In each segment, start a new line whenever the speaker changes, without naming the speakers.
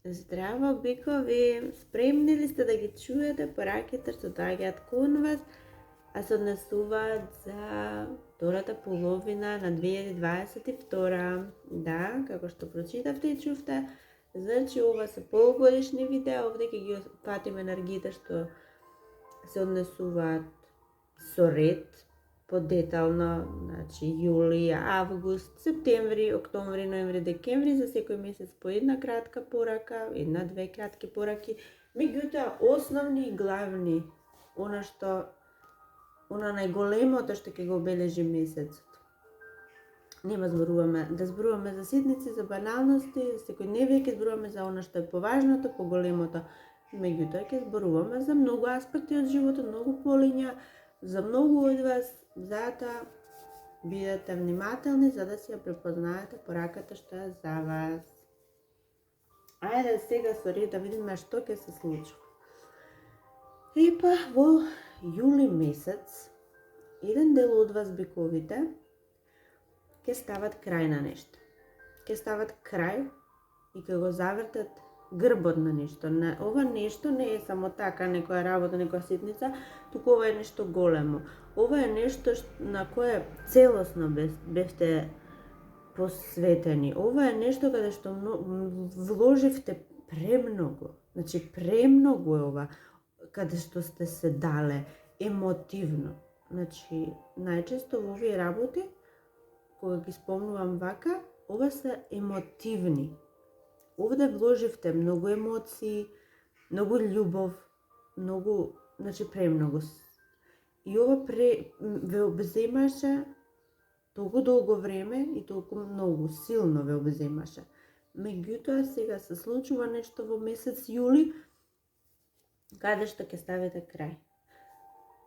Здраво, бикови! Спремни ли сте да ги чуете пораките што доаѓаат кон вас, а се однесуваат за втората половина на 2022? Да, како што прочитавте и чувте, значи ова се полугодишни видеа, овде ќе ги фатиме енергиите што се однесуваат со ред, подетално, значи јули, август, септември, октомври, ноември, декември, за секој месец по една кратка порака, една-две кратки пораки, меѓутоа основни и главни, она најголемото што ќе го обележи месецот. Нема да зборуваме за ситници, за баналности, секојдневие ќе зборуваме за она што е поважното, поголемото. Меѓутоа ќе зборуваме за многу аспекти од животот, многу полиња, за многу од вас, затоа бидете внимателни за да си ја препознаете пораката што е за вас. Ајде сега со ред да видиме што ќе се случи. Епа, во јули месец, еден дел од вас, биковите, ќе стават крај на нешто. Ќе стават крај и ќе го завртат грбот на нешто. Ова нешто не е само така некоја работа, некоја ситница, туку ова е нешто големо. Ова е нешто на кое целосно бевте посветени. Ова е нешто каде што вложивте премногу. Значи премногу е ова каде што сте се дале емотивно. Значи најчесто во овие работи кога ги спомнувам вака, ова се емотивни. Овде вложивте многу емоции, многу љубов, многу, значи премногу. И ова ве обземаше толку долго време и толку многу силно ве обземаше. Меѓутоа сега се случува нешто во месец јули, каде што ќе ставите крај.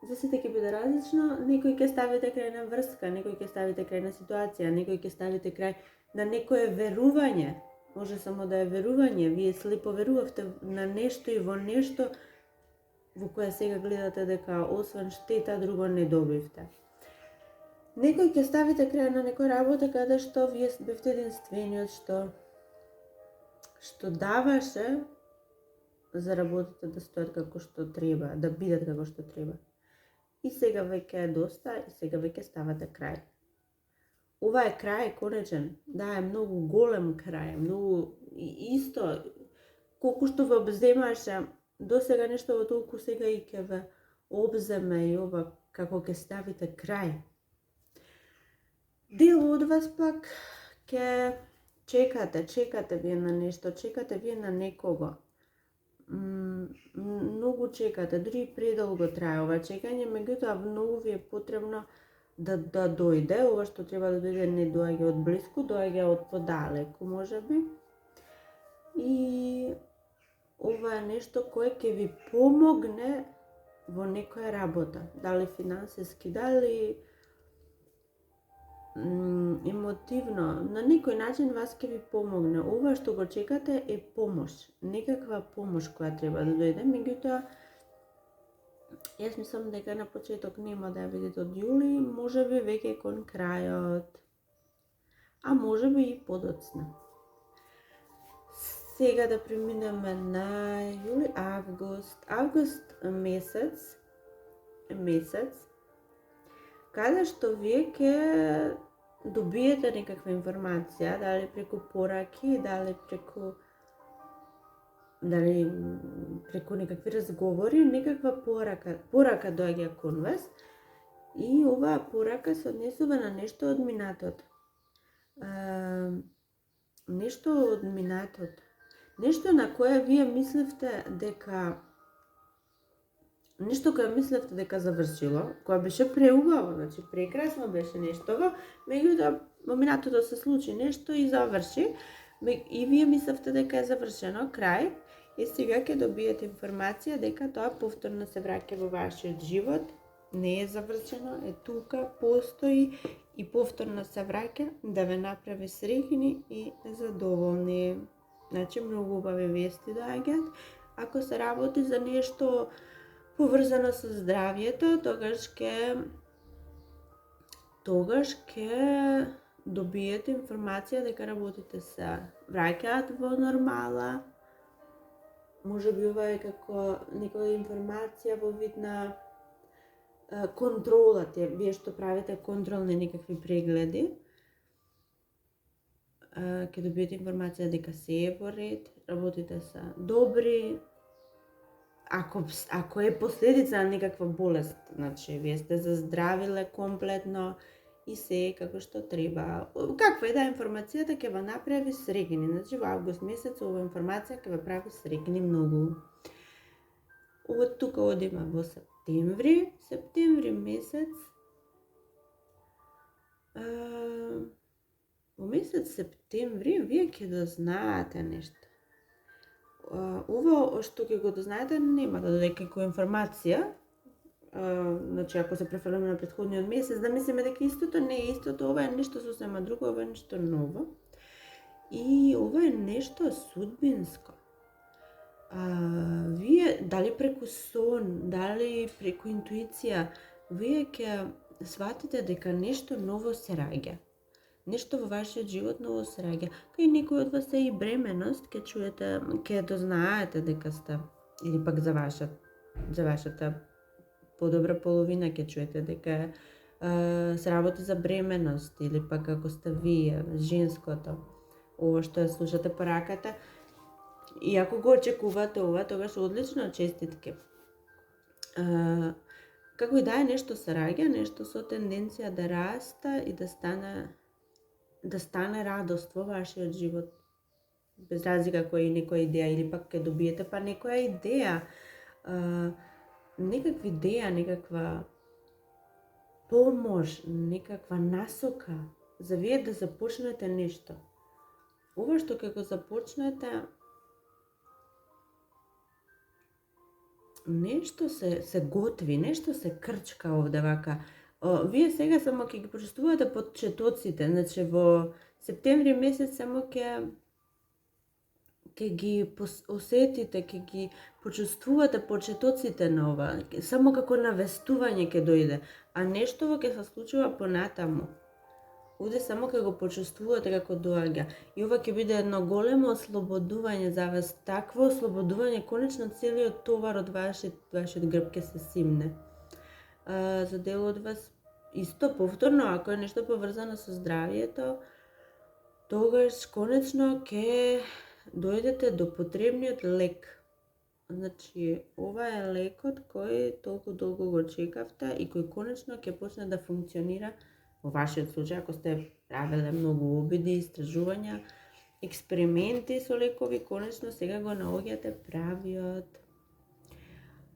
За сите ќе биде различно, некој ќе ставите крај на врска, некој ќе ставите крај на ситуација, некој ќе ставите крај на некое верување. Може само да е верување, вие слепо верувавте на нешто и во нешто во кое сега гледате дека освен штета друго не добивте. Некој ќе ставите крај на некоја работа каде што вие бевте единствениот што даваше за работите да стоят како што треба, да бидат како што треба. И сега веќе е доста, и сега веќе ставате крај. Ова е крај конечен, да, е многу голем крај, многу исто, колку што ве обземаше до сега нешто во толку сега и ќе ве обземе и ова како ќе ставите крај. Дел од вас пак ќе чекате вие на нешто, чекате вие на некого. Многу чекате, дури предолго трае ова чекање, меѓутоа многу ви е потребно да дојде. Ова што треба да дојде не доаѓа од блиску, доаѓа од подалеку, можеби. И ова е нешто кое ќе ви помогне во некоја работа, дали финансиски, дали емотивно, на некој начин вас ќе ви помогне. Ова што го чекате е помош, некаква помош која треба да дојде, меѓутоа јас мислам дека на почеток нема да ја видите од јули, можеби веќе кон крајот, а можеби и подоцна. Сега да преминеме на јули, август. Август месец каде што вие ќе добиете некаква информација, дали преку пораки, дали преку некакви разговори, некаква порака доаѓа кон вас и оваа порака се однесува на нешто од минатото. Нешто на кое вие мисливте дека завршило, кое беше преубаво, значи прекрасно беше нештово, меѓутоа во минатото се случи нешто и заврши, и вие мислевте дека е завршено, крај, и сега ќе добиете информација дека тоа повторно се враќа во вашиот живот, не е завршено, е тука, постои и повторно се враќа да ве направи среќни и задоволни. Значи многу убави вести доаѓаат. Ако се работи за нешто поврзано со здравјето, тогаш ќе добиете информација дека работите се враќаат во нормала, може би ова е како некоја информација во вид на контрола, вие што правите контролни некакви прегледи, ќе добиете информација дека се е во ред, работите се добри. Ако е последица на некаква болест, значи вие сте заздравиле комплетно и се е како што треба. Каква е да информацијата ќе ве направи среќни. Значи во август месец ова информација ќе ве прави среќни многу. Од тука одиме во септември. Септември месец. Во месец септември вие ќе дознаете нешто. Ова што ќе го дознаете нема да дојде како информација. Значи ако се префрлиме на претходниот месец, да мислиме дека истото не е истото, ова е нешто сосема друго, ова е нешто ново. И ова е нешто судбинско. Вие, дали преку сон, дали преку интуиција, вие ќе сватите дека нешто ново се раѓа. Нешто во вашиот живот ново се раѓа. Кај некој од вас е и бременост, ќе чуете, ќе дознаете дека сте, или пак за вашата подобра половина ќе чуете дека се работи за бременост, или пак ако сте вие, женското, ова што ја слушате по раката, и ако го очекувате ова, тогаш одлично, честитки. Како и да е, нешто се раѓа, нешто со тенденција да раста и да стане радост во вашиот живот. Без разлика која е некоја идеја, или пак ќе добиете па некоја идеја, некаква идеја, некаква помош, некаква насока за вие да започнете нешто. Ова што ќе го започнете, нешто се готви, нешто се крчка овде вака. Вие сега само ќе ги почувствувате почетоците, значи во септември месец само ќе ги осетите, ќе ги почувствувате почетоците на ова, само како навестување ќе дојде, а нешто ќе се случува понатаму. Овде само ќе го почувствувате како доаѓа. И ова ќе биде едно големо ослободување за вас, такво ослободување, конечно целиот товар од вашиот грб ќе се симне. За дел од вас исто повторно, ако е нешто поврзано со здравието, тогаш конечно ќе дојдете до потребниот лек. Значи, ова е лекот кој толку долго го чекавте и кој конечно ќе почне да функционира во вашиот случај, ако сте правеле многу обиди, истражувања, експерименти со лекови, конечно сега го наоѓате правиот.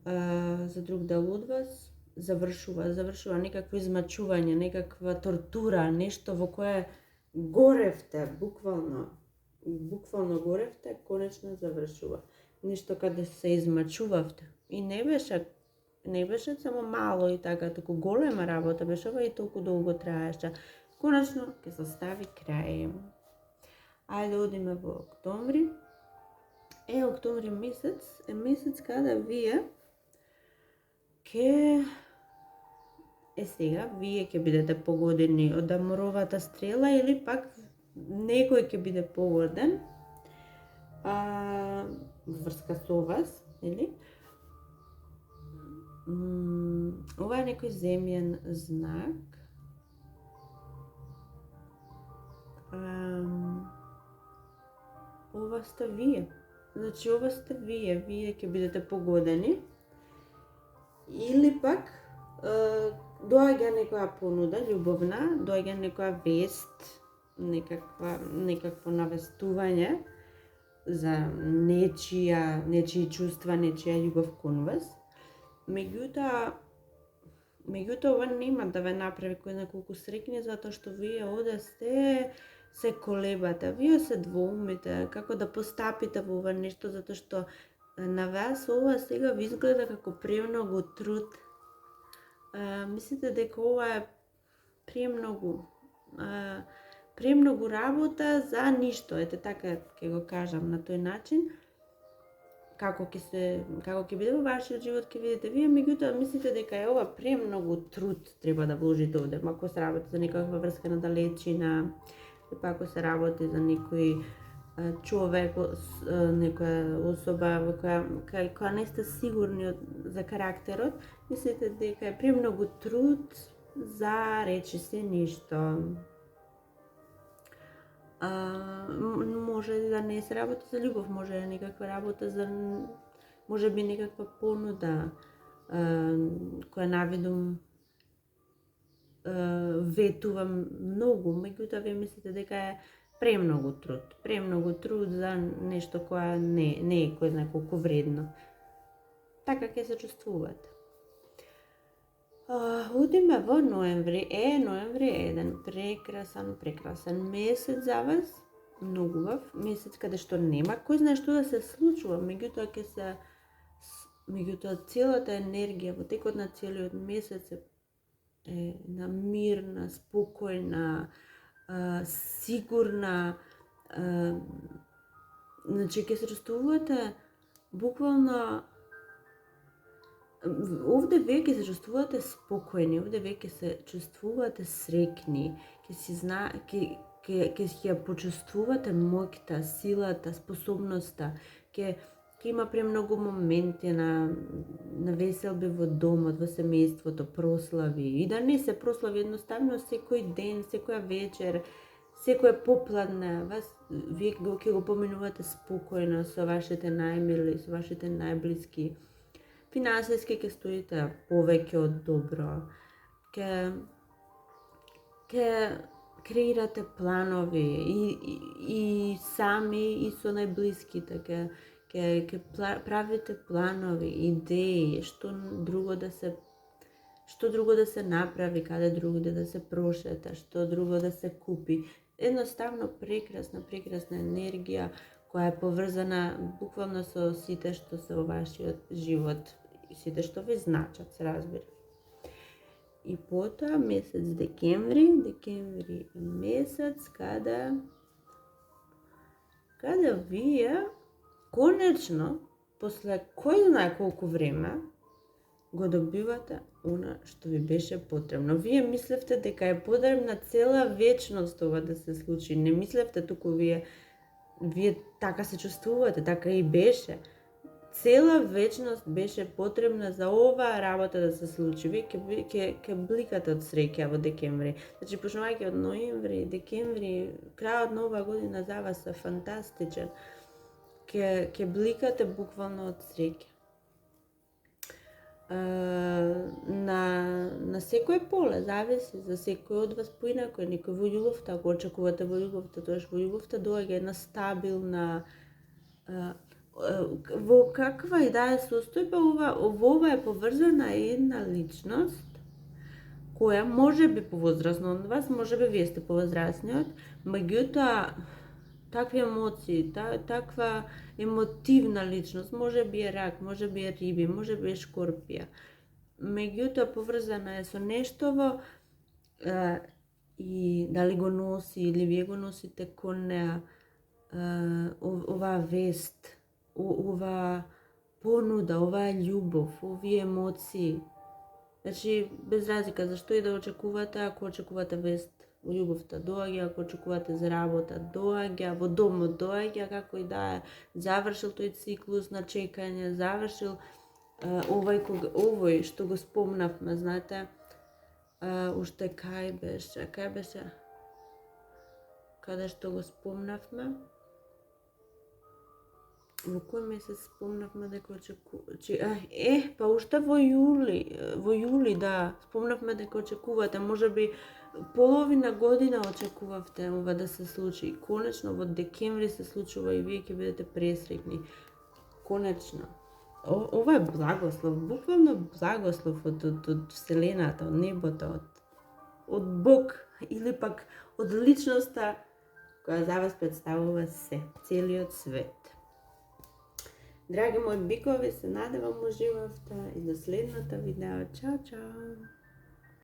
За друг дел од вас завршува некакво измачување, некаква тортура, нешто во кое горевте, буквално горевте, конечно завршува. Нешто каде се измачувавте. И не беше само мало и така, туку голема работа беше ова и толку долго траеше. Конечно ќе се стави крај. Ајде одиме во октомври. Октомври месец е месец каде вие вие ќе бидете погодени од аморовата стрела или пак некој ќе биде погоден врска со вас, или? Ова е некој земјен знак. Ова сте вие. Значи, ова сте вие ќе бидете погодени. Или пак доаѓа некоја понуда љубовна, доаѓа некоја вест, некакво навестување за нечии чувства, нечија љубов кон вас. Меѓутоа ова нема да ве направи кој знае колку среќни, затоа што вие оде се колебате, вие се двоумите како да постапите во ова нешто, затоа што на вас ова сега ви изгледа како премногу труд. Мислите дека ова е премногу работа за ништо, ете така ќе го кажам на тој начин. Како ќе биде во вашиот живот, ќе видите вие, меѓутоа мислите дека е ова премногу труд треба да вложите овде, ако се работи за некаква врска на далечина, или ако се работи за некој човек, некоја особа која не сте сигурни за карактерот, мислите дека е премногу труд за речиси ништо. Може да не се работи за љубов, може да некаква работа за, може би некаква понуда која навидум ветува многу, меѓутоа вие мислите дека е премногу труд за нешто која не е кој знае колку вредно. Така ќе се чувствувате. Одиме во ноември. Ноември е еден прекрасен месец за вас, многу убав месец каде што нема кој знае што да се случува, меѓутоа целата енергија во текот на целиот месец е мирна, спокојна, сигурна, значи ќе се чувствувате буквално, овде вие ќе се чувствувате спокојни, овде вие ќе се чувствувате среќни, ќе ја почувствувате моќта, силата, способноста, ќе има премногу моменти на веселби во домот, во семејството, прослави. И да не се прослави, едноставно секој ден, секоја вечер, секоја попладне, вие ќе го поминувате спокојно со вашите најмили, со вашите најблиски. Финансиски ќе стоите повеќе од добро. Ќе креирате планови и сами и со најблиските. Ќе правите планови, идеи, што друго да се направи, каде другаде да се прошета, што друго да се купи. Едноставно прекрасна енергија која е поврзана буквално со сите што се во вашиот живот, сите што ви значат, се разбира. И потоа месец декември е месец каде вие конечно, после кој знае колку време, го добивате она што ви беше потребно. Вие мислевте дека е потребна цела вечност ова да се случи. Не мислевте, туку вие така се чувствувате, така и беше. Цела вечност беше потребна за оваа работа да се случи. Вие ќе бликате од среќа во декември. Значи, почнувајќи од ноември, декември, крајот на оваа година за вас е фантастичен. Ќе бликате буквално од среќа. На секој поле, зависи за секој од вас поинако, некој во љубовта, ако очекувате во љубовта, тоаш во љубовта доаѓа една стабилна, во каква и да е состојба, во ова е поврзана една личност, која може би повозрасна од вас, може би вие сте повозрасниот, меѓутоа, такви емоции, таква емотивна личност, може би е рак, може би е риби, може би е шкорпија. Меѓутоа поврзана е со нештово и дали го носи или вие го носите кон неа оваа вест, оваа понуда, оваа љубов, овие емоции. Значи, без разлика зашто и да очекувате, ако очекувате вест во љубовта доаѓа, ако очекувате за работа доаѓа, во домот доаѓа, како и да е, завршил тој циклус на чекање, завршил овој што го спомнавме, знаете, уште кај беше, каде што го спомнавме, во кој месец спомнавме дека очекувате, па уште во јули, да, спомнавме дека очекувате, можеби половина година очекувавте ова да се случи. Конечно во декември се случува и вие ќе бидете пресреќни. Конечно. Ова е благослов, буквално благослов од Вселената, од небото, од Бог или пак од личноста која за вас представува целиот свет. Драги мои бикови, се надевам уживавте и до следното видео. Чао, чао!